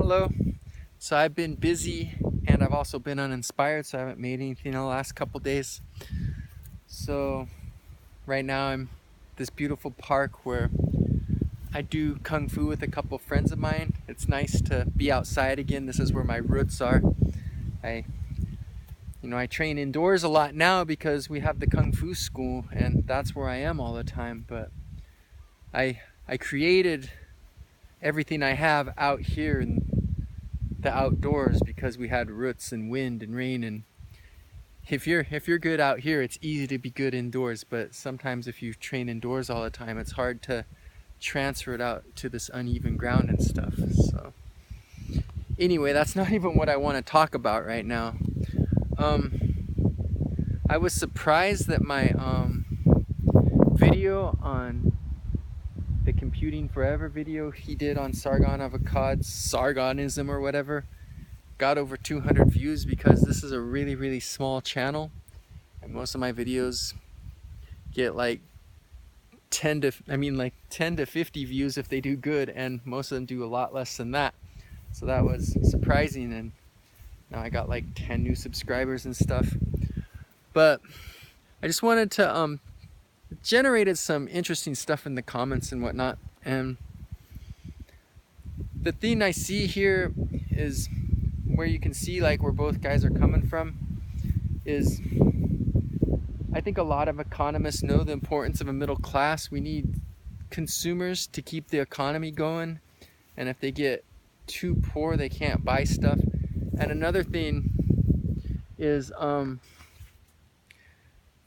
Hello. So I've been busy and I've also been uninspired, so I haven't made anything in the last couple days. So right now I'm this beautiful park where I do kung fu with a couple friends of mine. It's nice to be outside again. This is where my roots are. I train indoors a lot now because we have the kung fu school and that's where I am all the time, but I created everything I have out here in the outdoors because we had roots and wind and rain, and if you're good out here, it's easy to be good indoors, but sometimes if you train indoors all the time, it's hard to transfer it out to this uneven ground and stuff. So anyway, that's not even what I want to talk about right now. I was surprised that my video on the Computing Forever video he did on Sargon of Akkad's Sargonism or whatever got over 200 views, because this is a really small channel and most of my videos get like 10 to 50 views if they do good, and most of them do a lot less than that. So that was surprising, and now I got like 10 new subscribers and stuff. But I just wanted to generated some interesting stuff in the comments and whatnot, and the thing I see here is where you can see like where both guys are coming from is, I think a lot of economists know the importance of a middle class. We need consumers to keep the economy going, and if they get too poor they can't buy stuff. And another thing is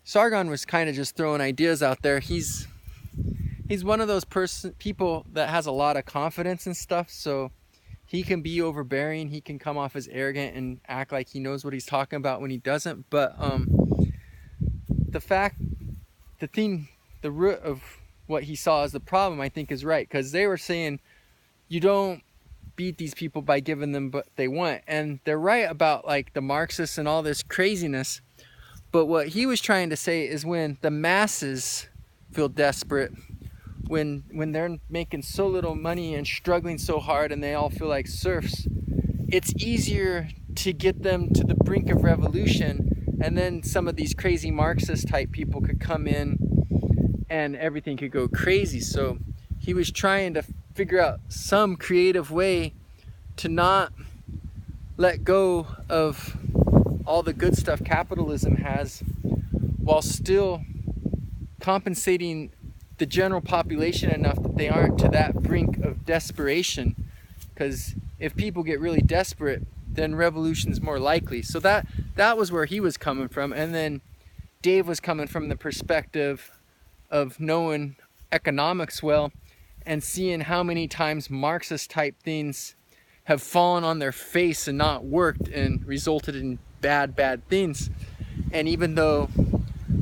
Sargon was kind of just throwing ideas out there. He's one of those people that has a lot of confidence and stuff, so he can be overbearing, he can come off as arrogant and act like he knows what he's talking about when he doesn't. But the root of what he saw as the problem, I think, is right, because they were saying you don't beat these people by giving them what they want, and they're right about like the Marxists and all this craziness. But what he was trying to say is when the masses feel desperate, when they're making so little money and struggling so hard and they all feel like serfs, it's easier to get them to the brink of revolution, and then some of these crazy Marxist type people could come in and everything could go crazy. So he was trying to figure out some creative way to not let go of all the good stuff capitalism has while still compensating the general population enough that they aren't to that brink of desperation. Because if people get really desperate, then revolution's more likely. So that was where he was coming from. And then Dave was coming from the perspective of knowing economics well and seeing how many times Marxist type things have fallen on their face and not worked and resulted in bad things. And even though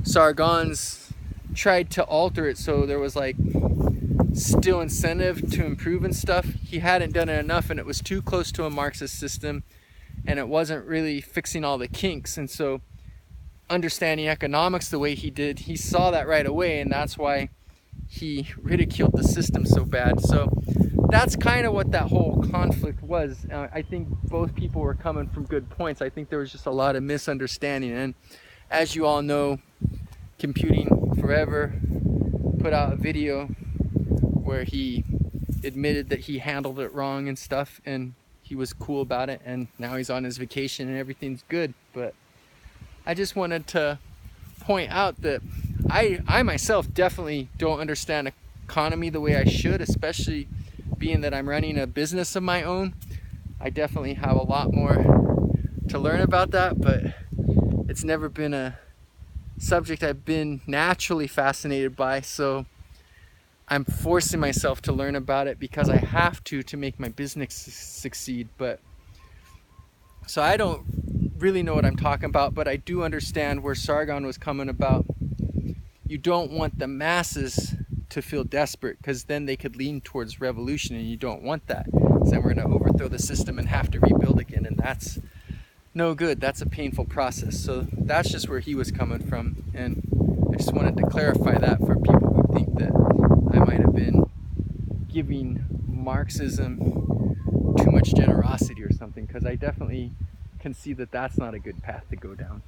Sargon's tried to alter it so there was like still incentive to improve and stuff, he hadn't done it enough, and it was too close to a Marxist system and it wasn't really fixing all the kinks. And so understanding economics the way he did, he saw that right away, and that's why he ridiculed the system so bad. So that's kind of what that whole conflict was. I think both people were coming from good points. I think there was just a lot of misunderstanding. And as you all know, Computing Forever put out a video where he admitted that he handled it wrong and stuff, and he was cool about it, and now he's on his vacation and everything's good. But I just wanted to point out that I myself definitely don't understand economy the way I should, especially being that I'm running a business of my own. I definitely have a lot more to learn about that, but it's never been a subject I've been naturally fascinated by, so I'm forcing myself to learn about it because I have to make my business succeed. But so I don't really know what I'm talking about, but I do understand where Sargon was coming about. You don't want the masses to feel desperate, because then they could lean towards revolution, and you don't want that. So then we're going to overthrow the system and have to rebuild again, and that's no good. That's a painful process. So that's just where he was coming from, and I just wanted to clarify that for people who think that I might have been giving Marxism too much generosity. animosity or something, because I definitely can see that that's not a good path to go down.